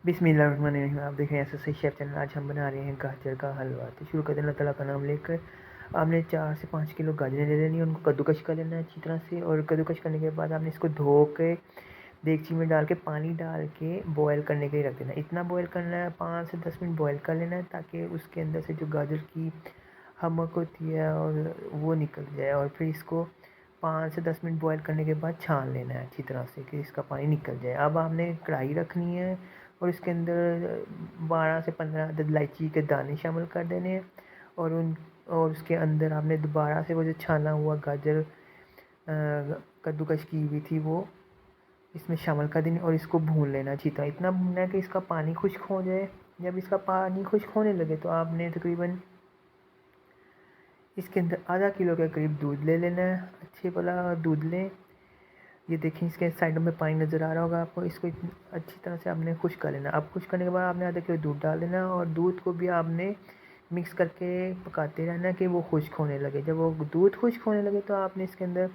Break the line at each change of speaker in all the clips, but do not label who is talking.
बिस्मिल्लाहिर्रहमानिर्रहीम। आप देख रहे हैं एसएससी शेफ चैनल। आज हम बना रहे हैं गाजर का हलवा। तो शुरू करते हैं अल्लाह ताला का नाम लेकर। आपने 4 से 5 किलो गाजरें ले लेनी है, उनको कद्दूकश कर लेना है अच्छी तरह से। और कद्दूकश करने के बाद आपने इसको धो के देगची में डाल के पानी डाल के बॉयल करने के लिए रख देना है। इतना बॉयल करना है, 5 से 10 मिनट बॉयल कर लेना है, ताकि उसके अंदर से जो गाजर की हमक होती है और वो निकल जाए। और फिर इसको 5 से 10 मिनट बॉयल करने के बाद छान लेना है अच्छी तरह से कि इसका पानी निकल जाए। अब आपने कढ़ाई रखनी है और इसके अंदर 12 से 15 अदद इलायची के दाने शामिल कर देने हैं। और उसके अंदर आपने दोबारा से वो जो छाना हुआ गाजर कद्दूकश की हुई थी वो इसमें शामिल कर देनी और इसको भून लेना अच्छी तरह। इतना भूनना है कि इसका पानी खुश्क हो जाए। जब इसका पानी खुश्क होने लगे तो आपने तकरीबन इसके अंदर आधा किलो के करीब दूध ले लेना है। अच्छे वाला दूध लें। ये देखें, इसके साइडों में पानी नज़र आ रहा होगा आपको। इसको अच्छी तरह से आपने खुश्क कर लेना। अब खुश्क करने के बाद आपने आधा किलो दूध डाल देना और दूध को भी आपने मिक्स करके पकाते रहना कि वो खुश्क होने लगे। जब वो दूध खुश्क होने लगे तो आपने इसके अंदर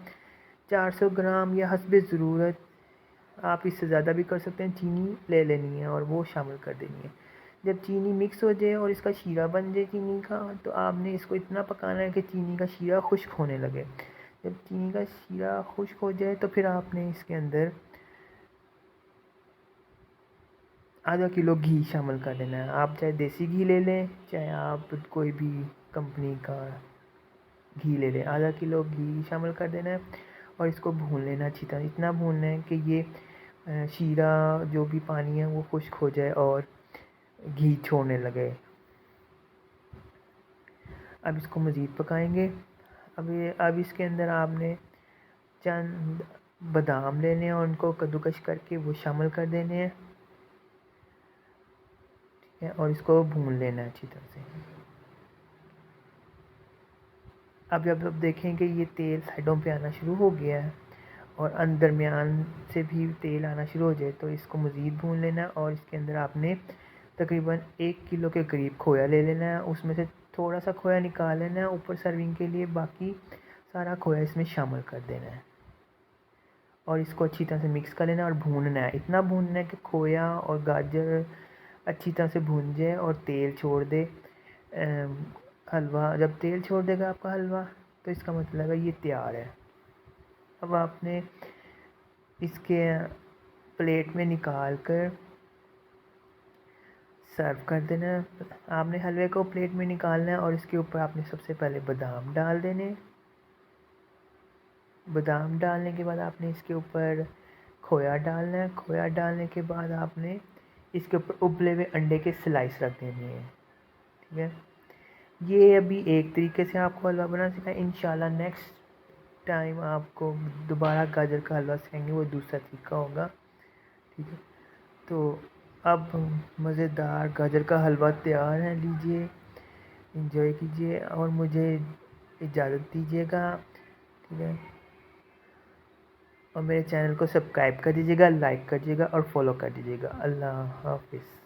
400 ग्राम या हस्बे ज़रूरत, आप इससे ज़्यादा भी कर सकते हैं, चीनी ले लेनी है और वो शामिल कर देनी है। जब चीनी मिक्स हो जाए और इसका शीरा बन जाए चीनी का, तो आपने इसको इतना पकाना है कि चीनी का शीरा खुश्क होने लगे। जब चीनी का शीरा खुश्क हो जाए तो फिर आपने इसके अंदर आधा किलो घी शामिल कर देना है। आप चाहे देसी घी ले लें, चाहे आप कोई भी कंपनी का घी ले लें। आधा किलो घी शामिल कर देना है और इसको भून लेना अच्छी तरह। इतना भूनना है कि ये शीरा जो भी पानी है वो खुश्क हो जाए और घी छोड़ने लगे। अब इसको मज़ीद पकाएंगे। अब इसके अंदर आपने चंद बादाम लेने हैं और उनको कद्दूकश करके वो शामिल कर देने हैं, ठीक है। और इसको भून लेना है अच्छी तरह से। अब जब आप देखें कि ये तेल साइडों पे आना शुरू हो गया है और दरमियान से भी तेल आना शुरू हो जाए तो इसको मज़ीद भून लेना है। और इसके अंदर आपने तकरीबन 1 किलो के करीब खोया ले लेना है। उसमें से थोड़ा सा खोया निकाल लेना है ऊपर सर्विंग के लिए, बाकी सारा खोया इसमें शामिल कर देना है और इसको अच्छी तरह से मिक्स कर लेना और भूनना है। इतना भूनना है कि खोया और गाजर अच्छी तरह से भून जाए और तेल छोड़ दे। हलवा जब तेल छोड़ देगा आपका हलवा, तो इसका मतलब है ये तैयार है। अब आपने इसके प्लेट में निकाल कर सर्व कर देना है। आपने हलवे को प्लेट में निकालना है और इसके ऊपर आपने सबसे पहले बादाम डाल देने। बादाम डालने के बाद आपने इसके ऊपर खोया डालना है। खोया डालने के बाद आपने इसके ऊपर उबले हुए अंडे के स्लाइस रख देने हैं, ठीक है। ये अभी एक तरीके से आपको हलवा बना सिखाया। इंशाल्लाह नेक्स्ट टाइम आपको दोबारा गाजर का हलवा सिखाएंगे, वो दूसरा तरीका होगा, ठीक है। तो अब मज़ेदार गाजर का हलवा तैयार है। लीजिए, एंजॉय कीजिए और मुझे इजाज़त दीजिएगा, ठीक है। और मेरे चैनल को सब्सक्राइब कर दीजिएगा, लाइक कर दीजिएगा और फॉलो कर दीजिएगा। अल्लाह हाफिज़।